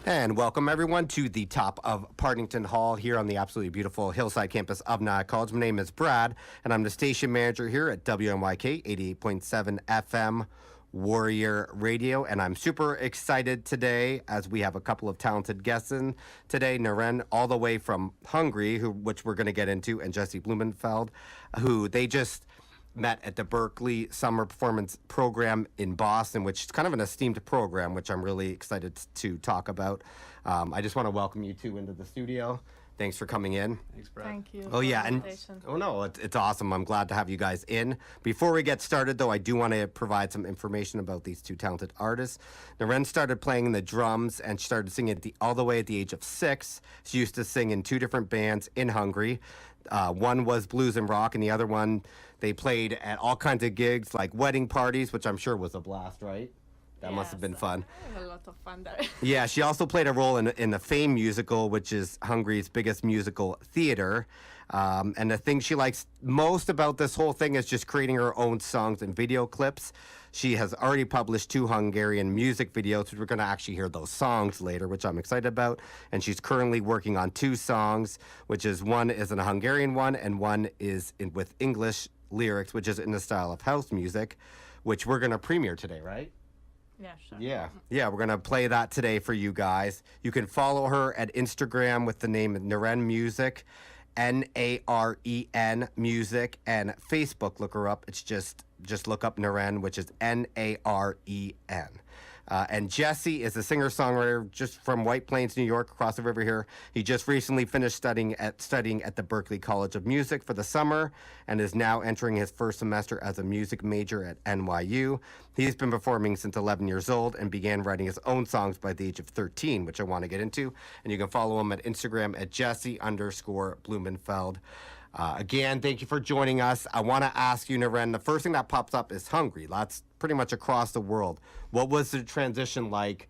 And welcome everyone to the top of Partington Hall here on the absolutely beautiful hillside campus of Nyak College. My name is Brad, and I'm the station manager here at WNYK 88.7 FM Warrior Radio. And I'm super excited today as we have a couple of talented guests in today. Naren, all the way from Hungary, which we're going to get into, and Jesse Blumenfeld, who they just met at the Berklee Summer Performance Program in Boston, which is kind of an esteemed program, which I'm really excited to talk about. I just want to welcome you two into the studio. Thanks for coming in. Thanks, Brad. Thank you. Oh, yeah. And it's awesome. I'm glad to have you guys in. Before we get started, though, I do want to provide some information about these two talented artists. Naren started playing the drums and started singing all the way at the age of 6. She used to sing in 2 different bands in Hungary. One was blues and rock, and the other one, they played at all kinds of gigs, like wedding parties, which I'm sure was a blast, right? That must have been fun. I had a lot of fun there. Yeah, she also played a role in the Fame musical, which is Hungary's biggest musical theater. And the thing she likes most about this whole thing is just creating her own songs and video clips. She has already published 2 Hungarian music videos, which we're going to actually hear those songs later, which I'm excited about. And she's currently working on 2 songs, which is one is a Hungarian one, and one is with English lyrics, which is in the style of house music, which we're going to premiere today, right? Yeah, sure. Yeah, we're going to play that today for you guys. You can follow her at Instagram with the name Naren Music, Naren Music, and Facebook, look her up. It's just look up Naren, which is Naren. And Jesse is a singer-songwriter just from White Plains, New York, across the river here. He just recently finished studying at the Berklee College of Music for the summer and is now entering his first semester as a music major at NYU. He's been performing since 11 years old and began writing his own songs by the age of 13, which I want to get into. And you can follow him at Instagram at Jesse_Blumenfeld. Again, thank you for joining us. I want to ask you, Naren, the first thing that pops up is Hungary. That's pretty much across the world. What was the transition like?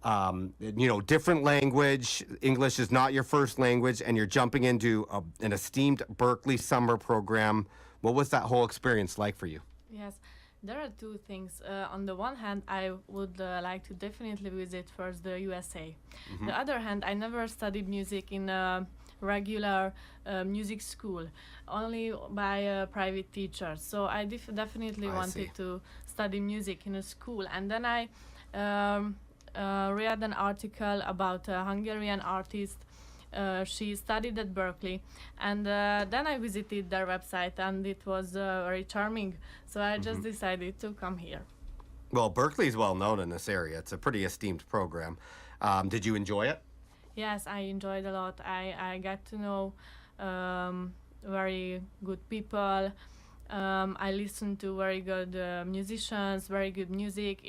Different language. English is not your first language, and you're jumping into an esteemed Berklee summer program. What was that whole experience like for you? Yes, there are 2 things. On the one hand, I would like to definitely visit first the USA. Mm-hmm. The other hand, I never studied music in a regular music school, only by a private teacher. So I definitely wanted to study music in a school. And then I read an article about a Hungarian artist. She studied at Berklee, and then I visited their website, and it was very charming. So I just decided to come here. Well, Berklee is well known in this area. It's a pretty esteemed program. Did you enjoy it? Yes, I enjoyed a lot. I got to know very good people. I listened to very good musicians, very good music.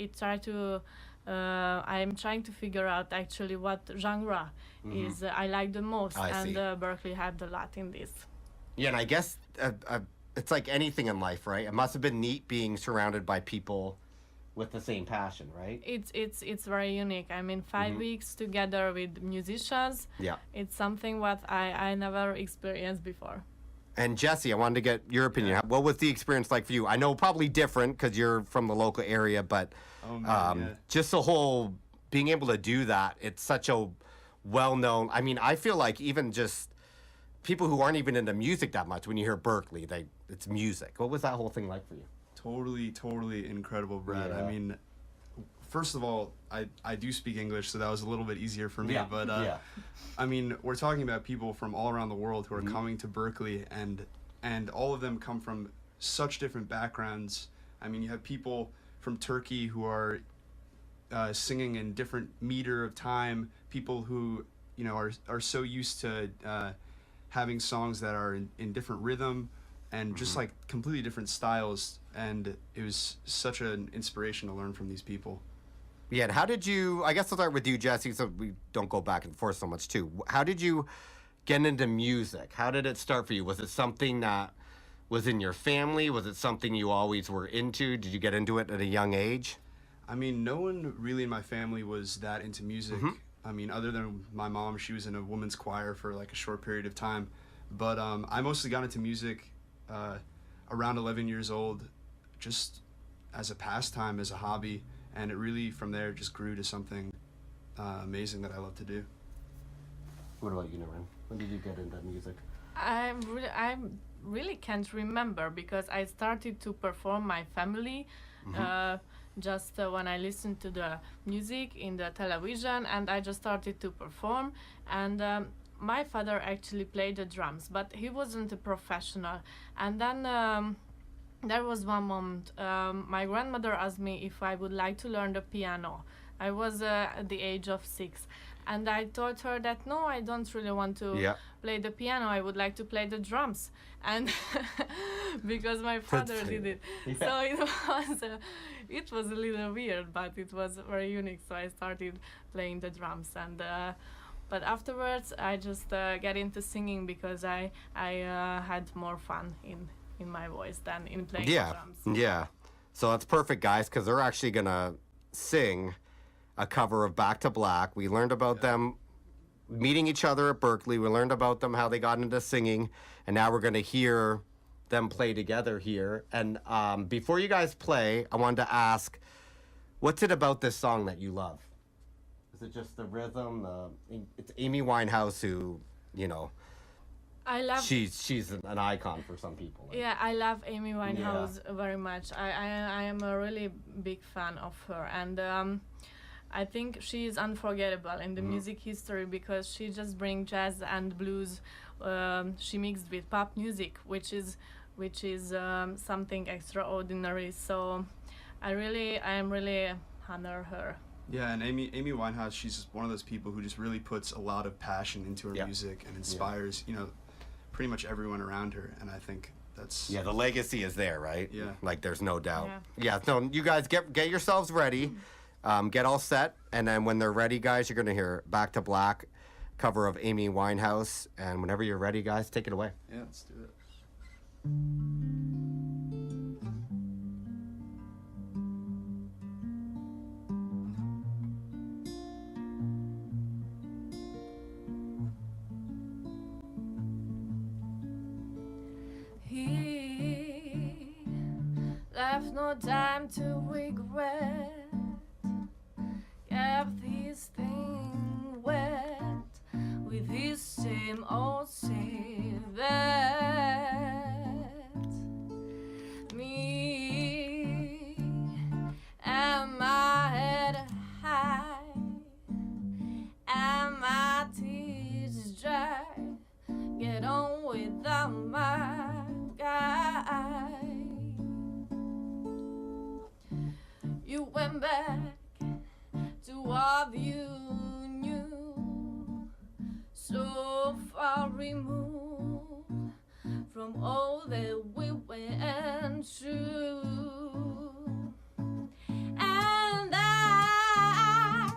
I'm trying to figure out actually what genre is I like the most, and Berklee had a lot in this. Yeah, and I guess it's like anything in life, right? It must have been neat being surrounded by people with the same passion, right? It's very unique. I mean, 5 weeks together with musicians. Yeah, it's something what I never experienced before. And Jesse, I wanted to get your opinion. What was the experience like for you? I know probably different because you're from the local area, but just the whole being able to do that, it's such a well-known. I mean, I feel like even just people who aren't even into music that much, when you hear Berklee, it's music. What was that whole thing like for you? Totally incredible, Brad. Yeah. I mean, first of all, I do speak English, so that was a little bit easier for me. Yeah. But I mean, we're talking about people from all around the world who are coming to Berklee, and all of them come from such different backgrounds. I mean, you have people from Turkey who are singing in different meter of time. People who are so used to having songs that are in different rhythm and just like completely different styles. And it was such an inspiration to learn from these people. Yeah, and how did you, I guess I'll start with you, Jesse, so we don't go back and forth so much too. How did you get into music? How did it start for you? Was it something that was in your family? Was it something you always were into? Did you get into it at a young age? I mean, no one really in my family was that into music. I mean, other than my mom, she was in a women's choir for like a short period of time. But I mostly got into music around 11 years old, just as a pastime, as a hobby. And it really, from there, just grew to something amazing that I love to do. What about you, Naren? When did you get into music? I really can't remember because I started to perform my family just when I listened to the music in the television, and I just started to perform. And my father actually played the drums, but he wasn't a professional. And then there was one moment my grandmother asked me if I would like to learn the piano. I was at the age of 6, and I told her that no, I don't really want to play the piano. I would like to play the drums, and because my father did it. So it was a little weird, but it was very unique. So I started playing the drums, and but afterwards I just get into singing because I had more fun in my voice than in playing the drums. Yeah. So that's perfect, guys, because they're actually gonna sing a cover of Back to Black. We learned about them meeting each other at Berkeley. We learned about them, how they got into singing, and now we're gonna hear them play together here. And before you guys play, I wanted to ask, what's it about this song that you love? Is it just the rhythm? It's Amy Winehouse, who, you know, I love. She's an icon for some people. Like. Yeah, I love Amy Winehouse very much. I am a really big fan of her, and I think she is unforgettable in the music history because she just brings jazz and blues. She mixed with pop music, which is something extraordinary. So I am really honor her. Yeah, and Amy Winehouse, she's one of those people who just really puts a lot of passion into her music and inspires, you know, pretty much everyone around her, and I think that's... Yeah, the legacy is there, right? Yeah. Like, there's no doubt. Yeah, so you guys get yourselves ready, get all set, and then when they're ready, guys, you're going to hear Back to Black, cover of Amy Winehouse, and whenever you're ready, guys, take it away. Yeah, let's do it. Left no time to regret. Kept his thing wet with his same old civet. Me and my head high and my tears dry. Get on without my guy. You went back to what you knew, so far removed from all that we went through. And I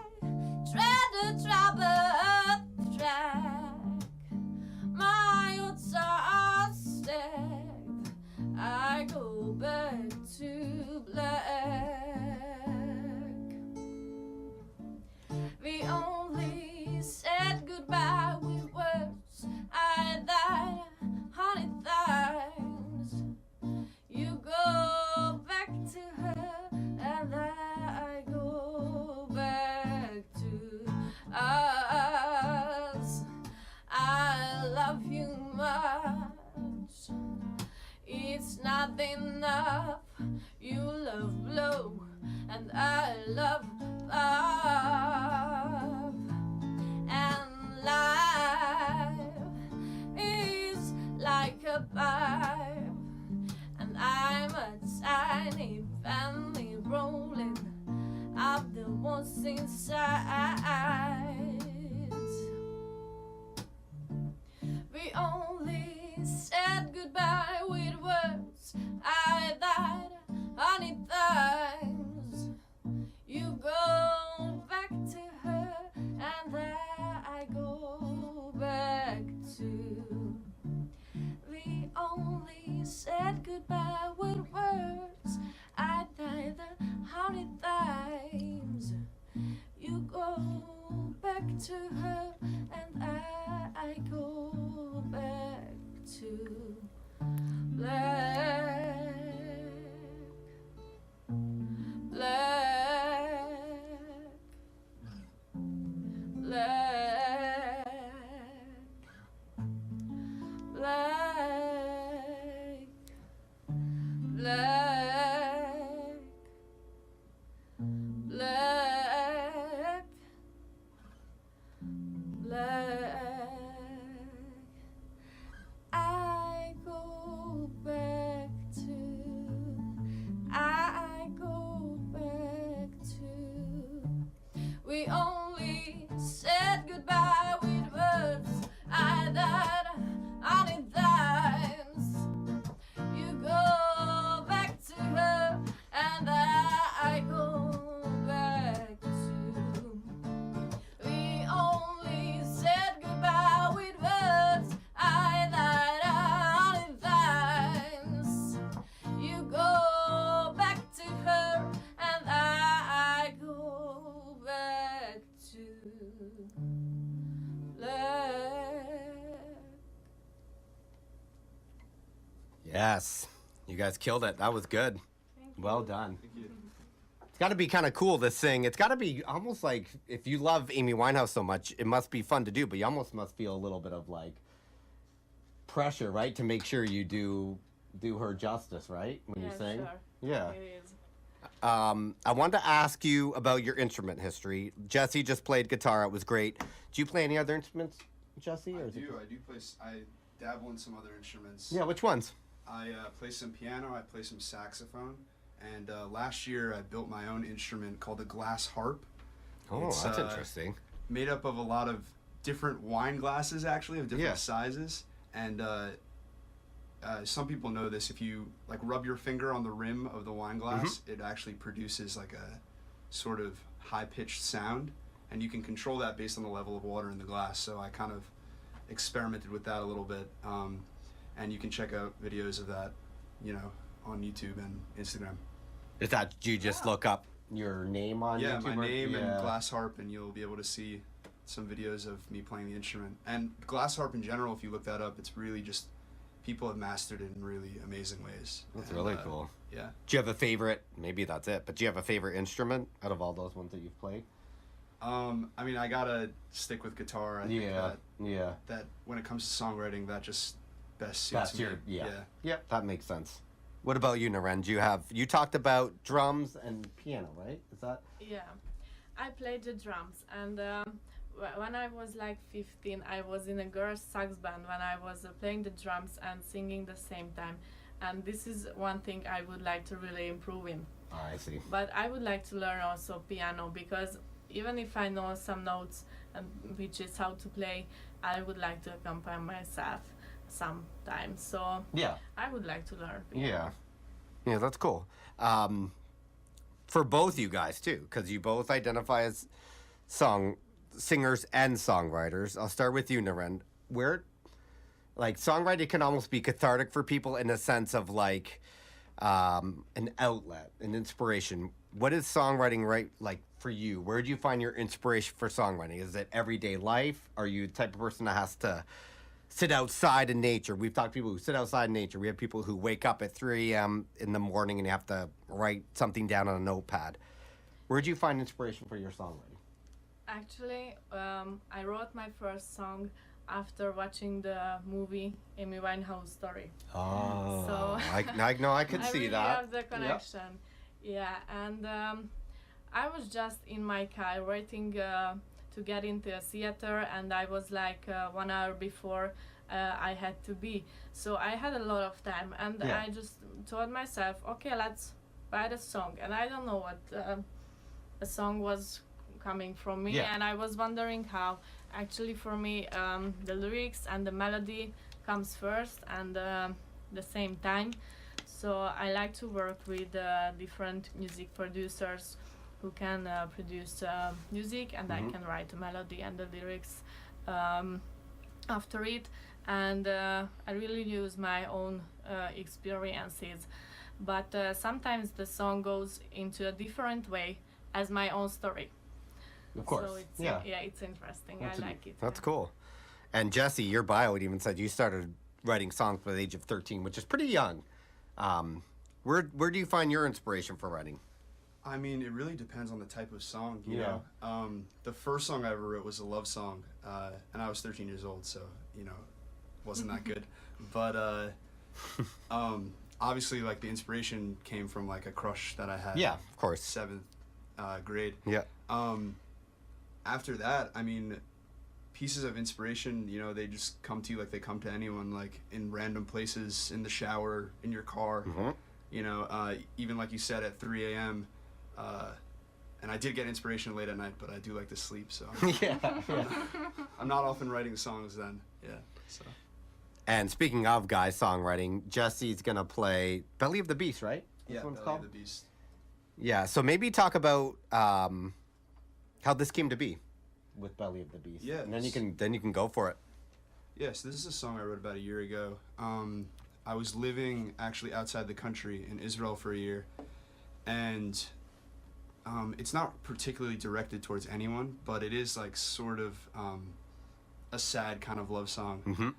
tread the troubled track, my odds are stacked. I go back to black. We only said goodbye with words. I died 100 times. You go back to her, and I go back to us. I love you much. It's not enough. You love Blue, and I love love. And life is like a pipe, and I'm a tiny family rolling up the ones inside. We only said goodbye with words. I died 100 times. You go back to her, and I go back to. We only said goodbye with words. I died 100 times. You go back to her, and I go back to black. Black. We only said goodbye with words. I died on it times. You go back to her, and I go back to. We only said goodbye with words. I died on it times. You go back to her, and I go back to love. Yes. You guys killed it. That was good. Well done. Thank you. It's got to be kind of cool to sing. It's got to be almost like, if you love Amy Winehouse so much, it must be fun to do, but you almost must feel a little bit of like pressure, right? To make sure you do her justice, right? When you sing. Sure. Yeah. It is. I wanted to ask you about your instrument history. Jesse just played guitar. It was great. Do you play any other instruments, Jesse? I Or is it do. just- I do play. I dabble in some other instruments. Yeah, which ones? I play some piano. I play some saxophone. And last year I built my own instrument called the glass harp. Oh, It's, that's interesting. Made up of a lot of different wine glasses, actually, of different Yeah. sizes. And some people know this. If you like rub your finger on the rim of the wine glass, it actually produces like a sort of high-pitched sound, and you can control that based on the level of water in the glass. So I kind of experimented with that a little bit, and you can check out videos of that, on YouTube and Instagram. Is that, do you just look up your name on Yeah, YouTube? my or- name yeah. and glass harp, and you'll be able to see some videos of me playing the instrument. And glass harp in general, if you look that up, it's really just people have mastered it in really amazing ways. That's And, really cool. Yeah. Do you have a favorite? Maybe that's it. But do you have a favorite instrument out of all those ones that you've played? I mean, I gotta stick with guitar. I think Yeah. that when it comes to songwriting, that just best suits That's me. your yeah. That makes sense. What about you, Naren? You talked about drums and piano, right? Is that? Yeah, I played the drums, and when I was like 15, I was in a girls' sax band when I was playing the drums and singing the same time. And this is one thing I would like to really improve in. Oh, I see. But I would like to learn also piano, because even if I know some notes and which is how to play, I would like to accompany myself sometimes. So Yeah. I would like to learn piano. Yeah, that's cool. For both you guys too, because you both identify as singers and songwriters. I'll start with you, Naren. Like songwriting can almost be cathartic for people in a sense of like an outlet, an inspiration. What is songwriting like for you? Where do you find your inspiration for songwriting? Is it everyday life? Are you the type of person that has to sit outside in nature? We've talked to people who sit outside in nature. We have people who wake up at 3 a.m. in the morning and you have to write something down on a notepad. Where do you find inspiration for your songwriting? Actually, I wrote my first song after watching the movie Amy Winehouse story. Oh, So I could I see really that. have the connection. Yeah, and I was just in my car waiting to get into a theater, and I was like 1 hour before I had to be. So I had a lot of time, and Yeah. I just told myself, okay, let's write a song. And I don't know what a song was coming from me, Yeah. and I was wondering how. Actually, for me, the lyrics and the melody comes first and the same time. So I like to work with different music producers who can produce music, and I can write the melody and the lyrics after it. And I really use my own experiences. But sometimes the song goes into a different way as my own story. Of course. So it's, yeah. it's interesting. That's I like it. That's yeah. cool. And Jesse, your bio, it even said you started writing songs by the age of 13, which is pretty young. Where do you find your inspiration for writing? I mean, it really depends on the type of song, you know. The first song I ever wrote was a love song, and I was 13 years old, so, you know, wasn't that good. But obviously, like, the inspiration came from, like, a crush that I had. Yeah, of course. 7th grade. Yeah. After that, I mean, pieces of inspiration, you know, they just come to you like they come to anyone, like, in random places, in the shower, in your car. You know, even like you said, at 3 a.m., and I did get inspiration late at night, but I do like to sleep, so. Yeah. I'm not often writing songs then, yeah, so. And speaking of guys songwriting, Jesse's gonna play Belly of the Beast, right? Yeah, This one's Belly called? of the Beast. Yeah, so maybe talk about how this came to be with Belly of the Beast. Yeah. And then you can go for it. Yeah, so this is a song I wrote about a year ago. I was living actually outside the country in Israel for a year, and it's not particularly directed towards anyone, but it is like sort of a sad kind of love song.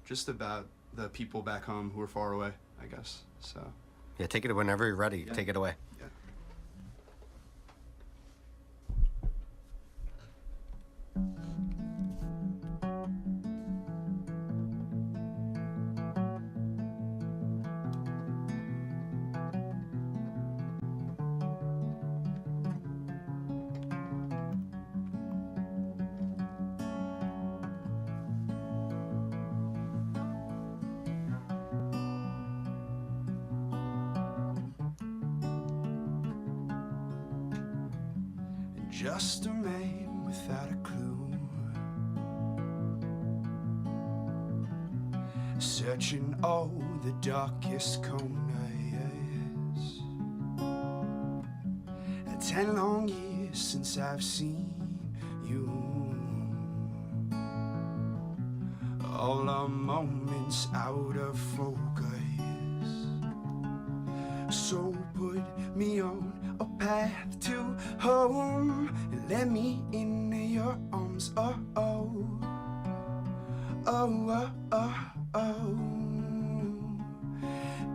Just about the people back home who are far away, I guess. So. Yeah, take it whenever you're ready. Yeah. Take it away. Yeah. Just a man without a clue, searching all the darkest corners. 10 long years since I've seen you. All our moments out of focus. So put me on a path to home and let me in your arms. Oh, oh, oh, oh, oh, oh.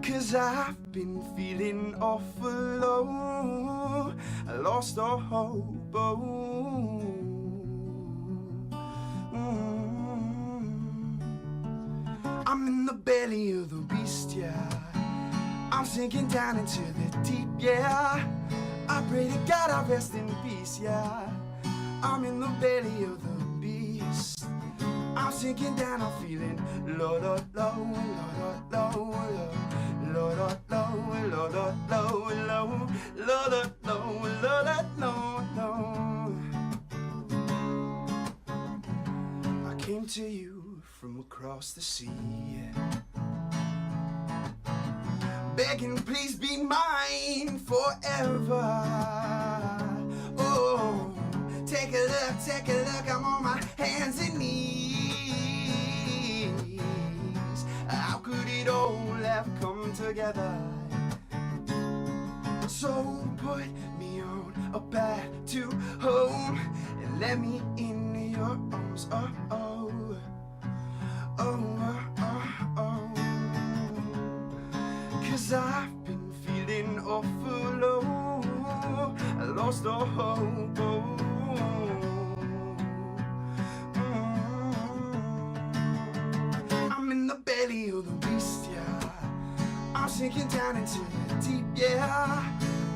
'Cause I've been feeling awful low. I lost all hope. Oh. I'm in the belly of the beast, yeah. I'm sinking down into the deep, yeah. I pray to God I rest in peace, yeah. I'm in the belly of the beast. I'm sinking down, I'm feeling low, low, low, low, low, low, low, low, low, low, low, low, low, low, low, low. I came to you from across the sea, begging please be mine forever. Oh, take a look, I'm on my hands and knees. How could it all have come together? So put me on a path to home and let me in your arms. Oh, oh, oh, oh, oh. 'Cause I've been feeling awful low. I lost all hope. I'm in the belly of the beast, yeah. I'm sinking down into the deep, yeah.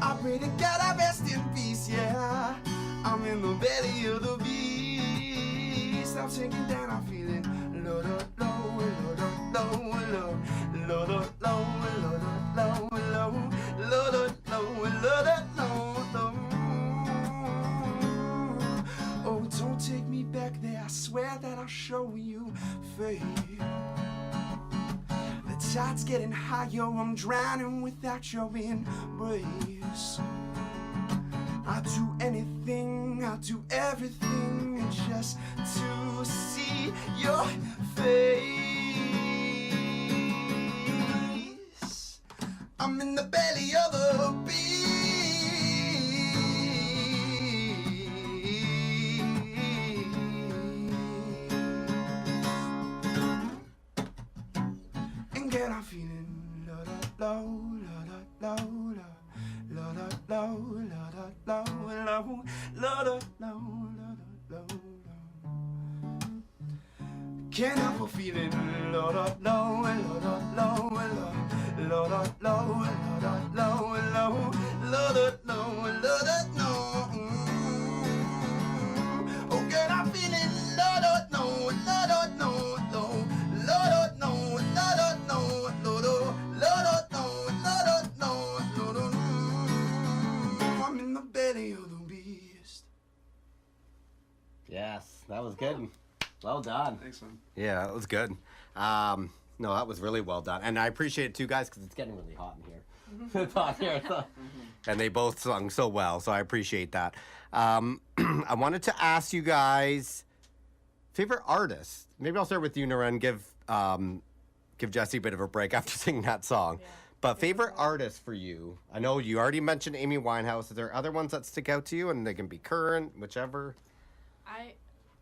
I pray to God I rest in peace, yeah. I'm in the belly of the beast. I'm sinking down, I'm feeling low, low, low, low, low, low, low, low, low, low, low. Oh, don't take me back there. I swear that I'll show you faith. The tide's getting higher. I'm drowning without your embrace. I'll do anything, I'll do everything just to see your face. I'm in the belly of a beast. And girl, I'm feeling low, low, low, low, low, low, low, low. Can't help but feeling low, low, low, low, low, low, low, low, low, low, low, low, low. Oh, girl, I'm feeling low, low, low, low, low, low, low, low, low, low, low, low. I'm in the belly of the beast. Yes, that was good. Well done. Thanks, man. Yeah, that was good. No, that was really well done. And I appreciate it too, guys, because it's getting really hot in here. It's hot here. So. And they both sung so well, so I appreciate that. I wanted to ask you guys, favorite artists. Maybe I'll start with you, Naren. Give Jesse a bit of a break after singing that song. Yeah. But favorite artists for you? I know you already mentioned Amy Winehouse. Is there other ones that stick out to you? And they can be current, whichever. I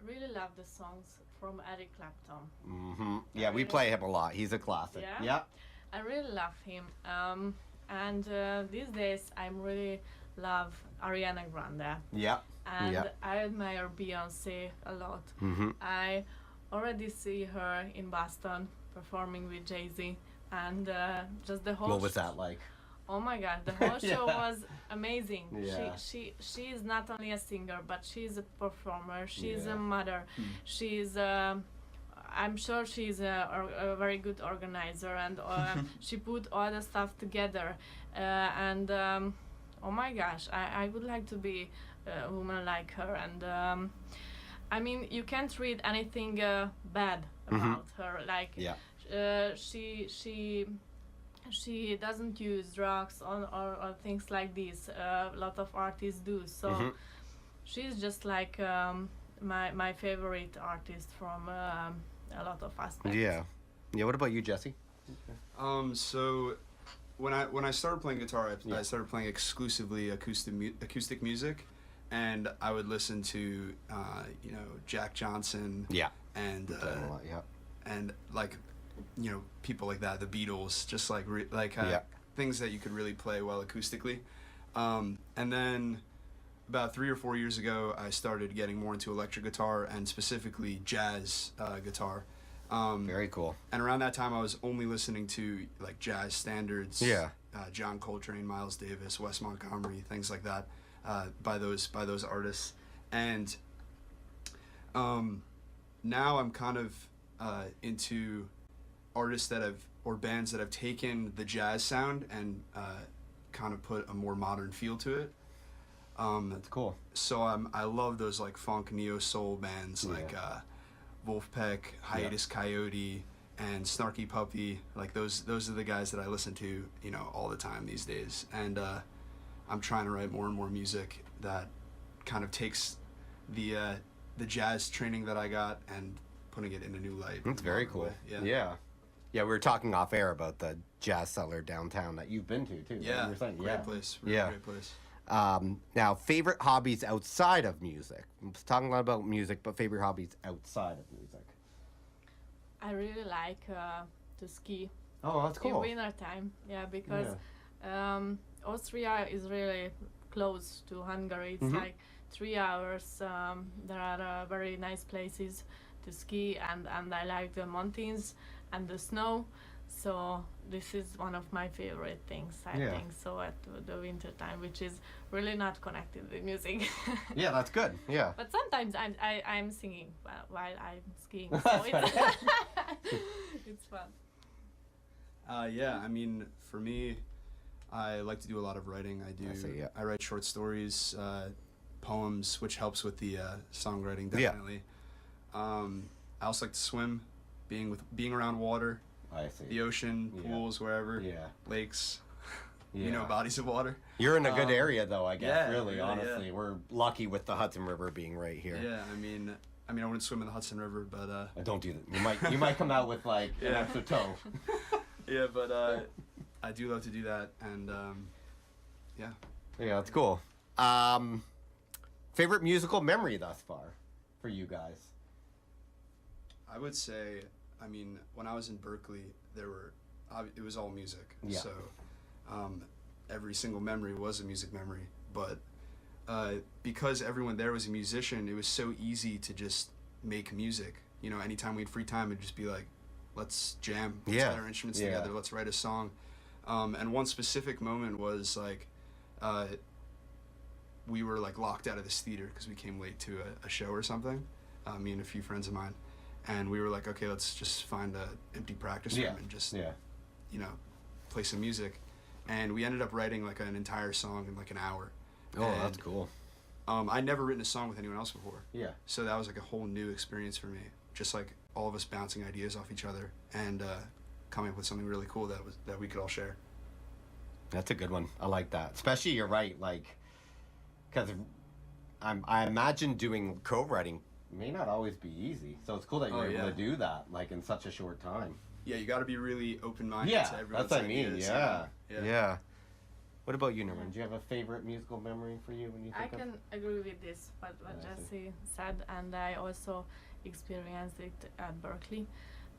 really love the songs from Eric Clapton. Mm-hmm. Yeah, we play him a lot. He's a classic. Yeah? Yep. I really love him. And these days I really love Ariana Grande. Yep. And Yep. I admire Beyonce a lot. Mm-hmm. I already see her in Boston performing with Jay-Z, and just the whole What was that like? Oh my god, the whole show Yeah. was amazing. Yeah. She is not only a singer, but she's a performer. She's Yeah. a mother. She's I'm sure she's a very good organizer, and she put all the stuff together. And oh my gosh, I would like to be a woman like her. And I mean, you can't read anything bad about her. Like Yeah. she doesn't use drugs or things like this. A lot of artists do. So she's just like my favorite artist from a lot of aspects. Yeah. Yeah. What about you, Jesse? So when I started playing guitar, Yeah. I started playing exclusively acoustic music, and I would listen to Jack Johnson Yeah. and Playing a lot, yeah. and like people like that, the Beatles, just like Yeah. things that you could really play well acoustically. And then about 3 or 4 years ago, I started getting more into electric guitar and specifically jazz guitar. Very cool. And around that time, I was only listening to like jazz standards. Yeah. John Coltrane, Miles Davis, Wes Montgomery, things like that, by those artists. And now I'm kind of into artists or bands that have taken the jazz sound and kind of put a more modern feel to it. That's cool. So I love those like funk neo soul bands like Wolfpack, Hiatus Coyote, and Snarky Puppy. Like those are the guys that I listen to, all the time these days. And I'm trying to write more and more music that kind of takes the jazz training that I got and putting it in a new light. That's very cool. Yeah. Yeah. Yeah, we were talking off air about the jazz cellar downtown that you've been to too. Yeah. You were saying, Great place. Really Yeah. great place. Now, favorite hobbies outside of music. I'm talking a lot about music, but favorite hobbies outside of music. I really like to ski Oh, that's cool. in winter time. Yeah, because Austria is really close to Hungary. It's like 3 hours. There are very nice places to ski, and I like the mountains and the snow. So this is one of my favorite things, I think. So at the winter time, which is really not connected with music. Yeah, that's good. Yeah. But sometimes I'm singing while I'm skiing, so it's fun. Yeah, I mean, for me, I like to do a lot of writing. I write short stories, poems, which helps with the songwriting definitely. I also like to swim, being around water. I see. The ocean, pools, wherever, lakes, bodies of water. You're in a good area, though, I guess, yeah, really, really, honestly. yeah. We're lucky with the Hudson River being right here. Yeah, I mean, I wouldn't swim in the Hudson River, but... Don't do that. You might come out with, like, an extra toe. Yeah, but I do love to do that, and, yeah. Yeah, that's cool. Favorite musical memory thus far for you guys? I would say... I mean, when I was in Berkeley, it was all music. Yeah. So every single memory was a music memory. But because everyone there was a musician, it was so easy to just make music. You know, anytime we had free time, it'd just be like, let's jam, let's get our instruments together, let's write a song. And one specific moment was like, we were like locked out of this theater because we came late to a show or something, me and a few friends of mine, and we were like, okay, let's just find a empty practice room and just, you know, play some music. And we ended up writing like an entire song in like an hour. Oh, and, that's cool. I'd never written a song with anyone else before. Yeah. So that was like a whole new experience for me. Just like all of us bouncing ideas off each other and coming up with something really cool that we could all share. That's a good one. I like that. Especially, you're right, like, because I imagine doing co-writing may not always be easy. So it's cool that you're able to do that, like, in such a short time. Yeah, you got to be really open-minded to everyone's that's what I mean. ideas. Yeah. What about you, Naren? Do you have a favorite musical memory for you when you think I can agree with this, what Jesse said, and I also experienced it at Berkeley.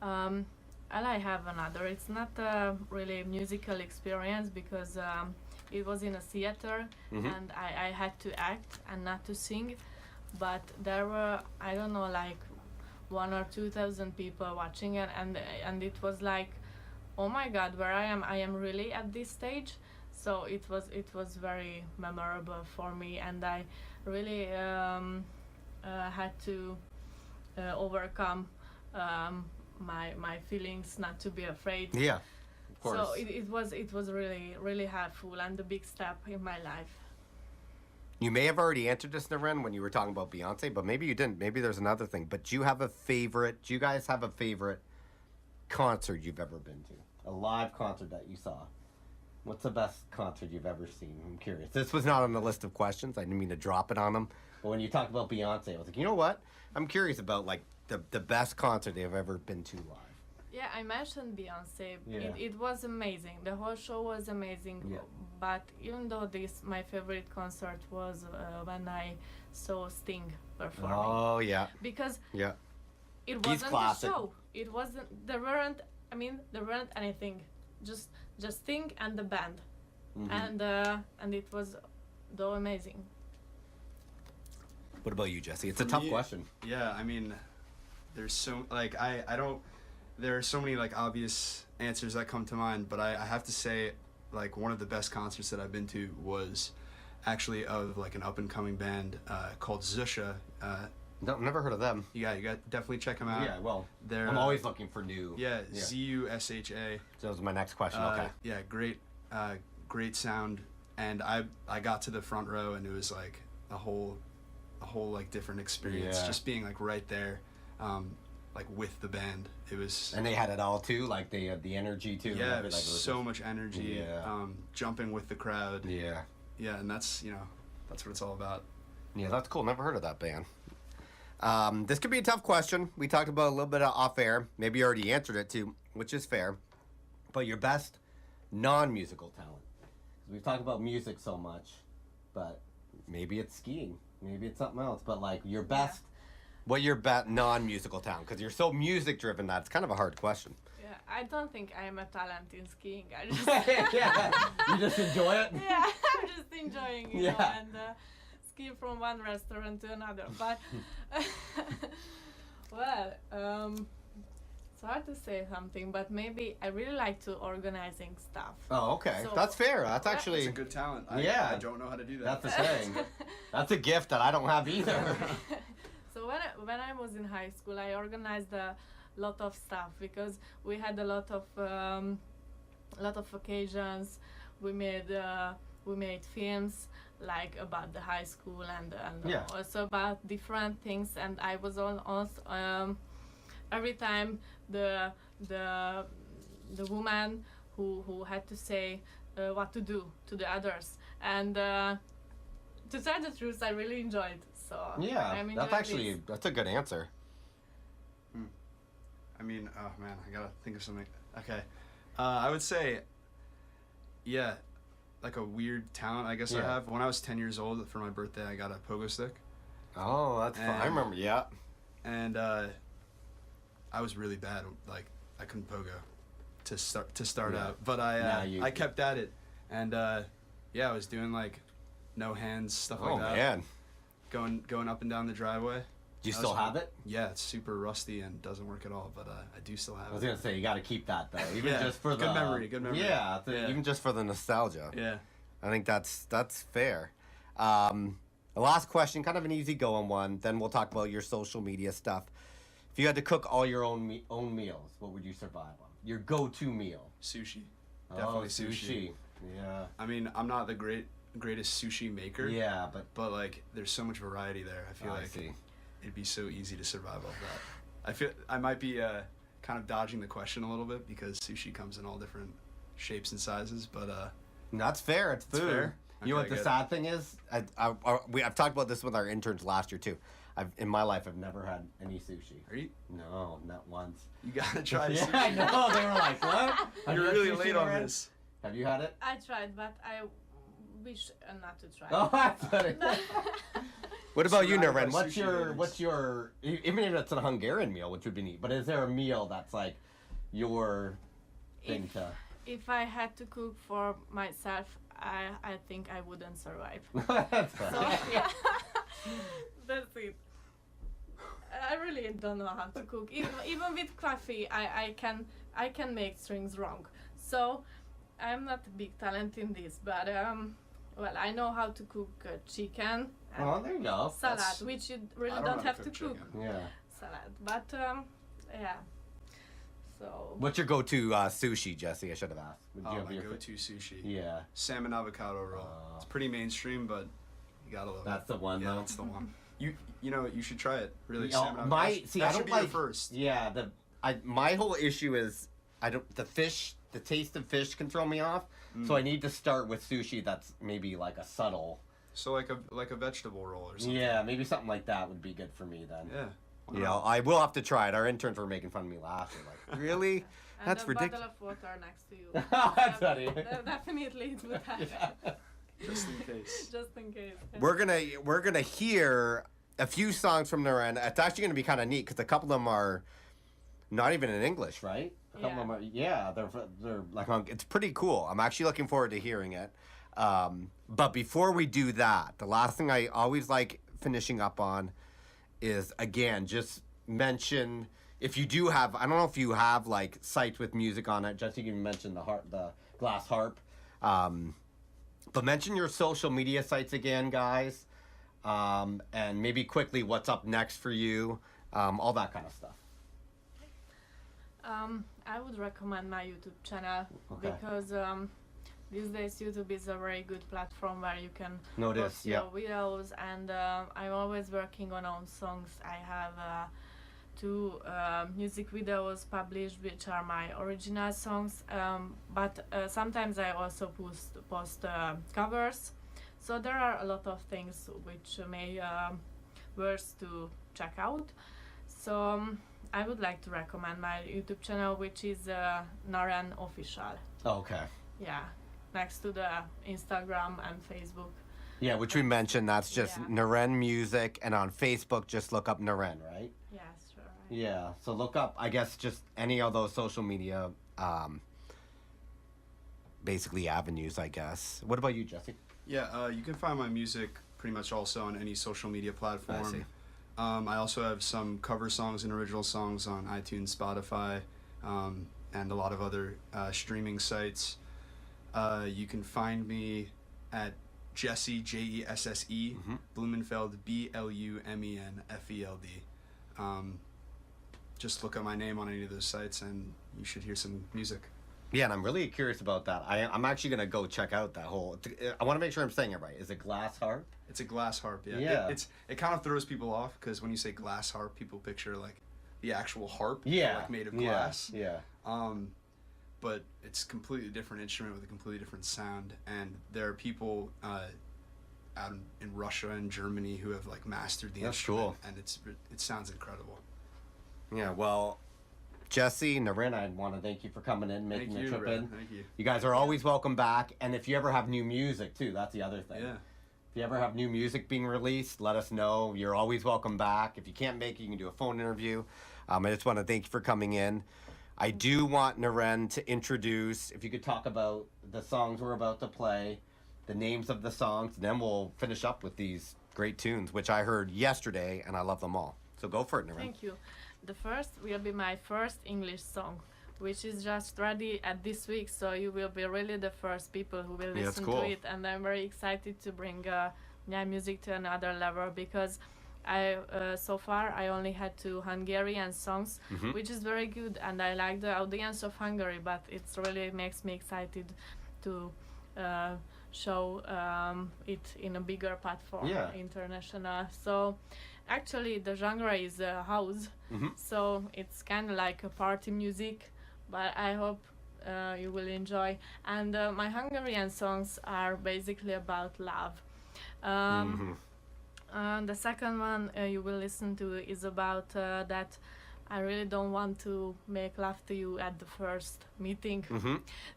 And I have another. It's not a really musical experience because it was in a theater and I had to act and not to sing. But there were, I don't know, like 1,000 or 2,000 people watching it, and it was like, oh my God, where I am really at this stage. So it was very memorable for me, and I really had to overcome my feelings, not to be afraid. Yeah, of course. So it was really helpful and a big step in my life. You may have already answered this, Naren, when you were talking about Beyonce, but maybe you didn't. Maybe there's another thing. But do you guys have a favorite concert you've ever been to? A live concert that you saw? What's the best concert you've ever seen? I'm curious. This was not on the list of questions. I didn't mean to drop it on them. But when you talked about Beyonce, I was like, you know what? I'm curious about, like, the best concert they've ever been to live. Yeah, I mentioned Beyonce. Yeah. It was amazing. The whole show was amazing. Yeah. But even though my favorite concert was when I saw Sting performing. Oh, yeah. Because it He's wasn't classic. a show. It wasn't. There weren't anything. Just Sting and the band, and it was though amazing. What about you, Jesse? It's a tough question. Yeah, I mean, there's so like I don't. There are so many like obvious answers that come to mind, but I have to say, like, one of the best concerts that I've been to was actually of like an up and coming band called Zusha. No, never heard of them. Yeah, you got definitely check them out. Yeah, well, they're I'm always looking for new. Yeah, Zusha. So that was my next question. Okay. Yeah, great sound, and I got to the front row, and it was like a whole like different experience, just being like right there, like with the band. It was. And they had it all too, like they had the energy too. Yeah, like, so much energy. Yeah. Jumping with the crowd. Yeah. Yeah, and that's what it's all about. Yeah, that's cool. Never heard of that band. This could be a tough question. We talked about a little bit of off air. Maybe you already answered it too, which is fair. But your best non-musical talent. 'Cause we've talked about music so much, but maybe it's skiing. Maybe it's something else. But like your best, what your best non-musical talent? Because you're so music-driven that it's kind of a hard question. Yeah, I don't think I'm a talent in skiing. I just You just enjoy it? Yeah, I'm just enjoying it, you know, and ski from one restaurant to another. But well, it's hard to say something, but maybe I really like to organizing stuff. Oh, okay. So, that's fair. That's actually... It's a good talent. Yeah. I don't know how to do that. That's the thing. That's a gift that I don't have either. So when I was in high school, I organized a lot of stuff because we had a lot of occasions. We made films like about the high school and also about different things. And I was also every time the woman who had to say what to do to the others. And to tell the truth, I really enjoyed. So yeah, that's a good answer. I mean, oh man, I gotta think of something. Okay, I would say, yeah, like a weird talent I guess I have. When I was 10 years old, for my birthday, I got a pogo stick. Oh, that's fun. I remember, And I was really bad. Like, I couldn't pogo to start out, but I kept at it, and I was doing like no hands, stuff like Oh that. man, Going up and down the driveway. do you still have it? Yeah, it's super rusty and doesn't work at all, but I do still have it. I was gonna say you got to keep that though, even Yeah, just for the good memory. Yeah, Yeah. even just for the nostalgia. Yeah. I think that's fair. The last question, kind of an easy going one. Then we'll talk about your social media stuff. If you had to cook all your own meals, what would you survive on? Your go-to meal? Sushi. Oh, Definitely sushi. Yeah. I mean, I'm not the greatest sushi maker. Yeah, But like, there's so much variety there. I feel I like see. it'd be so easy to survive off that. I feel I might be kind of dodging the question a little bit because sushi comes in all different shapes and sizes, but That's fair. It's food. fair? You know Okay, what the good. sad thing is? I've talked about this with our interns last year too. In my life, I've never had any sushi. are you? No, not once. You gotta try Yeah, sushi. I know. They were like, "What? Have You're you had really sushi late on already?" this. Have you had it? I tried, but I wish not to try. Oh, that's funny. What about you, Surrounded by Naren? What's sushi your ladies. what's your even if it's a Hungarian meal, which would be neat, but is there a meal that's like your thing to? If I had to cook for myself, I think I wouldn't survive. That's So funny. that's it. I really don't know how to cook. Even with coffee, I can make things wrong. So I'm not a big talent in this, but well, I know how to cook chicken and Oh, there you go. salad, That's- which you I really don't don't know have how to to cook cook chicken. Yeah. salad. But yeah. So What's your go-to sushi, Jesse? I should have asked. Would you Oh, have my your go-to sushi. Yeah, Salmon avocado roll. Oh. It's pretty mainstream, but you gotta love that's it. the one. Yeah, though. that's the one. You know you should try it. Really, Yeah, salmon avocado. my see, that I should don't be like your first. Yeah, my whole issue is the taste of fish can throw me off. So I need to start with sushi that's maybe like a subtle. So like a vegetable roll or something. Yeah, maybe something like that would be good for me then. Yeah. Why You not? know, I will have to try it. Our interns were making fun of me last year. Like, really? and That's a ridiculous. bottle of water next to you. That's funny. Definitely it would happen. Just in case. Just in case. We're gonna hear a few songs from Naren. It's actually gonna be kind of neat because a couple of them are not even in English, right? A couple of them are. Yeah, they're like it's pretty cool. I'm actually looking forward to hearing it. But before we do that, the last thing I always like finishing up on is again just mention if you do have. I don't know if you have like sites with music on it. Jesse, you mentioned the glass harp. But mention your social media sites again, guys. And maybe quickly what's up next for you, all that kind of stuff. I would recommend my YouTube channel Okay. because these days YouTube is a very good platform where you can Notice, post yeah. your videos, and I'm always working on own songs. I have 2 music videos published which are my original songs, but sometimes I also post covers. So there are a lot of things which may worth to check out. So I would like to recommend my YouTube channel, which is Naren Official. Oh, okay. Yeah, next to the Instagram and Facebook. Yeah, which we mentioned. That's just Yeah. Naren Music, and on Facebook, just look up Naren, right? Yes, sure. Yeah. So look up, I guess, just any of those social media, basically avenues, I guess. What about you, Jesse? Yeah, you can find my music pretty much also on any social media platform. I see. I also have some cover songs and original songs on iTunes, Spotify, and a lot of other streaming sites. You can find me at Jesse, Jesse, Blumenfeld, Blumenfeld. Just look up my name on any of those sites and you should hear some music. Yeah, and I'm really curious about that. I'm actually gonna go check out that whole. I want to make sure I'm saying it right. Is it glass harp? It's a glass harp, yeah. Yeah. It kind of throws people off because when you say glass harp, people picture like the actual harp, Yeah. like made of glass. Yeah. But it's a completely different instrument with a completely different sound, and there are people out in Russia and Germany who have like mastered the That's instrument, cool. and it sounds incredible. Yeah. Well, Jesse, Naren, I want to thank you for coming in, making Thank the you, trip Red. in. Thank you. You guys are always welcome back, and if you ever have new music too, that's the other thing. Yeah. If you ever have new music being released, let us know. You're always welcome back. If you can't make it, you can do a phone interview. I just want to thank you for coming in. I do want Naren to introduce, if you could talk about the songs we're about to play, the names of the songs, and then we'll finish up with these great tunes, which I heard yesterday, and I love them all. So go for it, Naren. Thank you. The first will be my first English song, which is just ready at this week, so you will be really the first people who will listen cool. to it, and I'm very excited to bring Nyak music to another level, because so far I only had 2 Hungarian songs, which is very good, and I like the audience of Hungary, but it really makes me excited to show it in a bigger platform, international. So actually the genre is house, so it's kind of like a party music, but I hope you will enjoy. And my Hungarian songs are basically about love. The second one you will listen to is about that I really don't want to make love to you at the first meeting.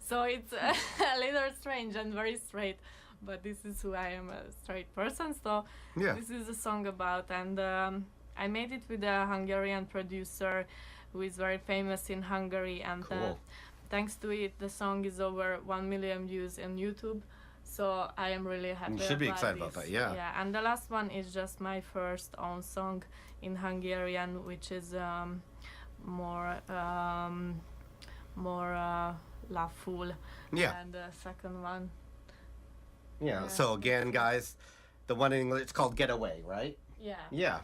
So it's a little strange and very straight, but this is who I am, a straight person. So this is a song about, and I made it with a Hungarian producer who is very famous in Hungary, and thanks to it the song is over 1 million views on YouTube. So I am really happy. You should be excited about that, yeah. Yeah, and the last one is just my first own song in Hungarian, which is more loveful. Yeah. And the second one. Yeah. So again, guys, the one in English, it's called Getaway, right? Yeah. Yeah.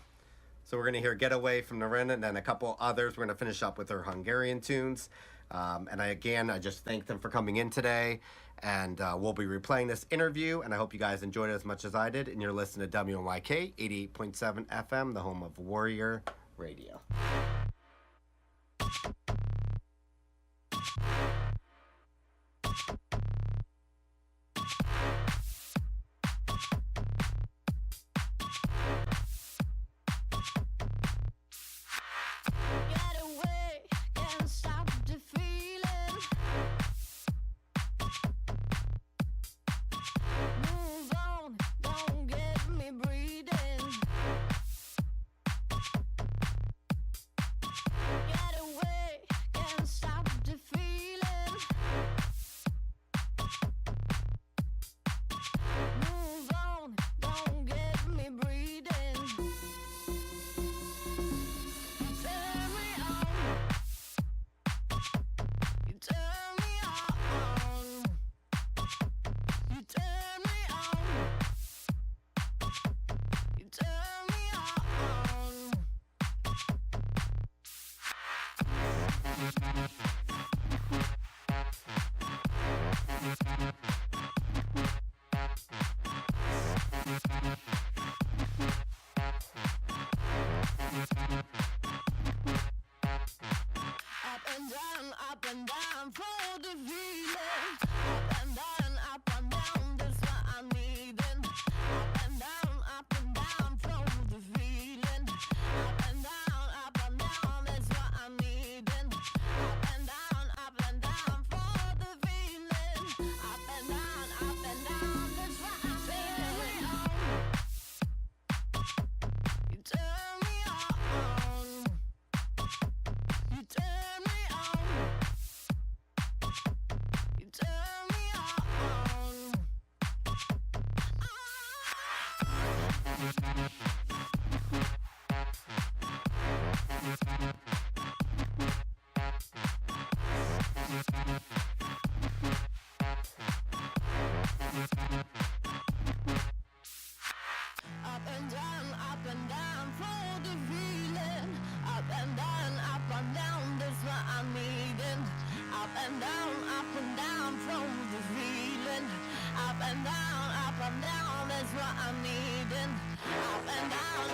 So we're gonna hear Getaway from Naren, and then a couple others. We're gonna finish up with her Hungarian tunes. And I just thank them for coming in today. And we'll be replaying this interview, and I hope you guys enjoyed it as much as I did. And you're listening to WNYK 88.7 FM, the home of Warrior Radio.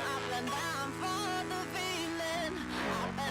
Up and down for the feeling. Up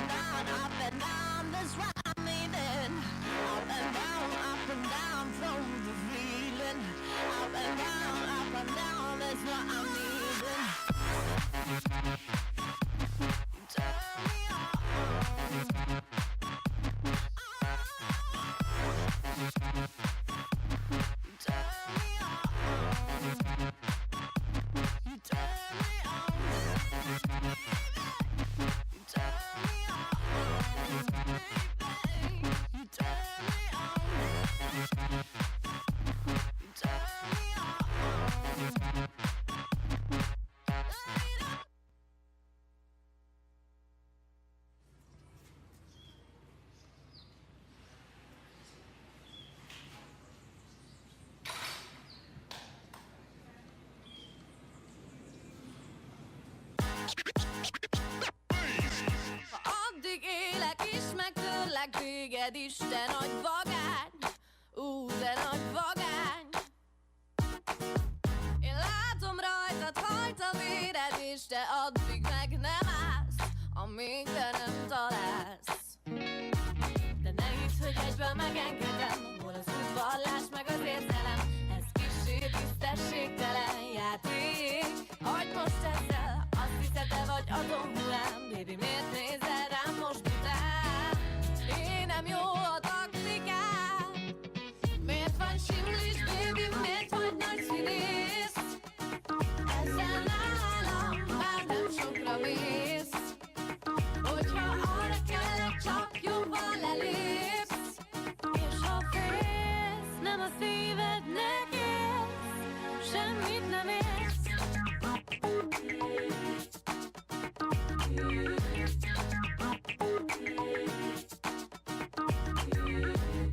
Baby, miért nézel rám most után? Én nem jó a taktikám. Miért vagy simlis, baby, miért vagy nagy színész? Ezzel nálam már nem sokra mész. Hogyha arra kellek, csak jobban lelépsz. És ha félsz, nem a szívednek élsz, semmit nem érsz.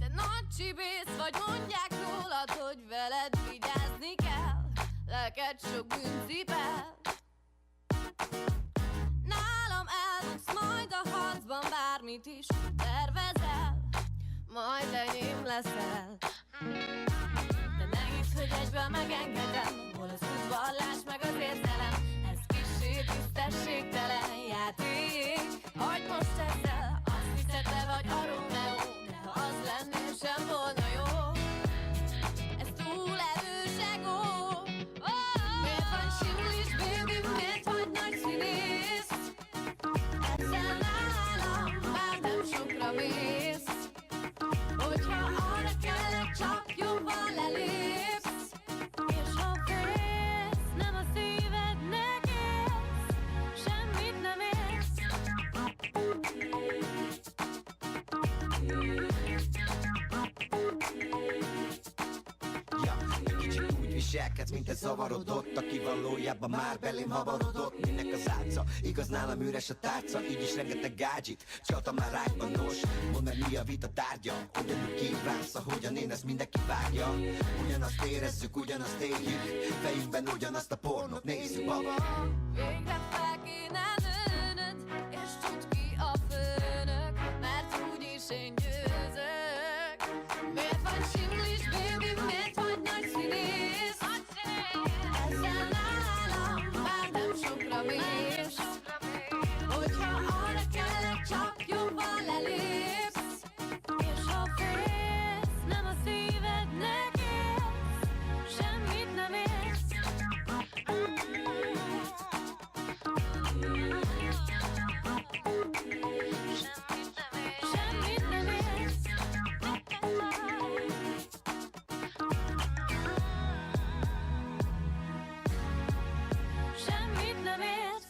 Te nagy csibész vagy, mondják rólad, hogy veled vigyázni kell. Lelked sok bűncipel. Nálam elbuksz majd a harcban, bármit is tervezel, majd enyém leszel. De ne hidd, hogy egyből megengedem, hol az udvarlás meg az érzelem. Ez kissé tisztességtelen játék. Hagyd most ezzel, azt hiszed, te vagy a Rómeó, de ha az lennél, sem volna jó. Ez túl erős ego. Miért vagy simlis, baby, miért vagy nagy színész? Ezzel nálam már nem sokra mész. Hogyha arra kellek, csak jobban lelépsz. És ha félsz, nem a szívednek élsz, semmit nem érsz. Ja, egy kicsit úgy viselkedsz, mint egy zavarodott, aki valójában már belém havarodott. Minek az álca? Igaz, nálam üres a tárca, így is rengeteg gágyit csaltam már rákban, nos. Mondd meg, mi a vita tárgya? Ugyanúgy kívánsz, ahogyan én, ezt mindenki vágja. Ugyanazt érezzük, ugyanazt éljük, fejünkben ugyanazt a pornót nézzük, baba. Végre fel kéne nőnöd, és tudd ki a főnök, mert úgyis én győzök. Miért vagy simlis, baby, miért vagy nagy színész? Ezzel nálam már nem sokra mész. Hogyha arra kellek, csak jobban lelépsz. És ha félsz, nem a szívednek élsz, semmit nem érsz. Semmit nem érsz. Semmit nem érsz.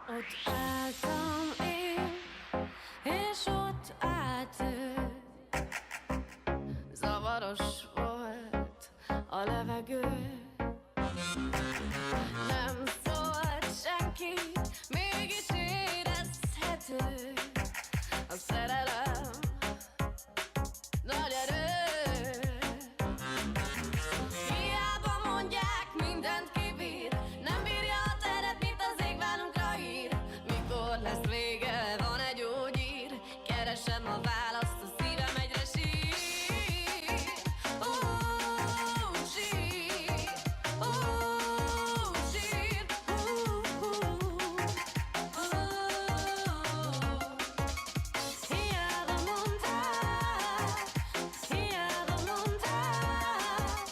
Ott álltam én, és ott állt ő. Zavaros volt a levegő. Nem szólt senki, mégis érezhető a szerelem nagy erő. Hiába mondják, mindent kibír, nem bírja a teret, mint az ég válunkra ír. Mikor lesz vége, van egy gyógyír, keresem a választ, a szívem egyre sír. Sír, sír, Hiába mondták, hiába mondták,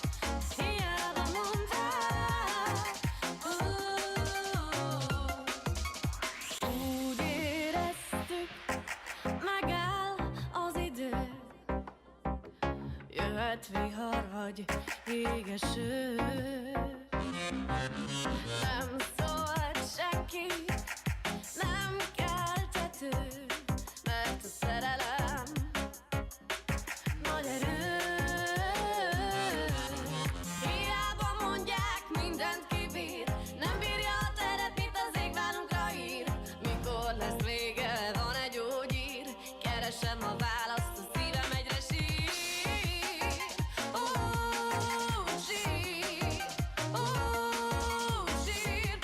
hiába mondták. Úgy éreztük, megáll az idő. Jöhet vihar, vagy égeső. Nem szólt senki, nem keltető, mert a szerelem nagy erő. Hiába mondják, mindent kibír, nem bírja a teret, mint az ég válunkra ír. Mikor lesz vége, van egy gyógyír, keresem a választ, a szívem egyre sír. Sír, sír,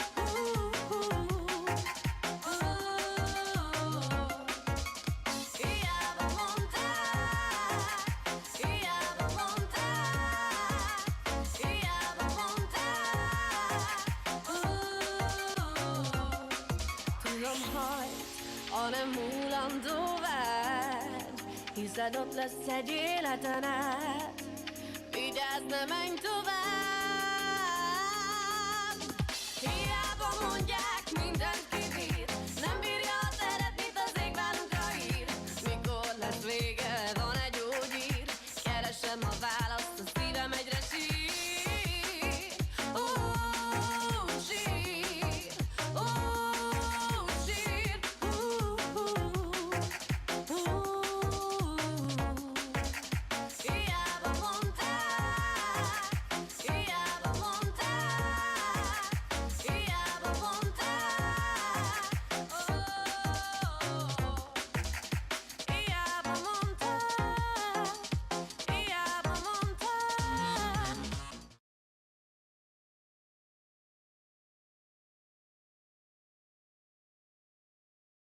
hanem múlandó vágy. Hiszed ott lesz egy életen át, vigyázz, ne menj tovább. Hiába mondják,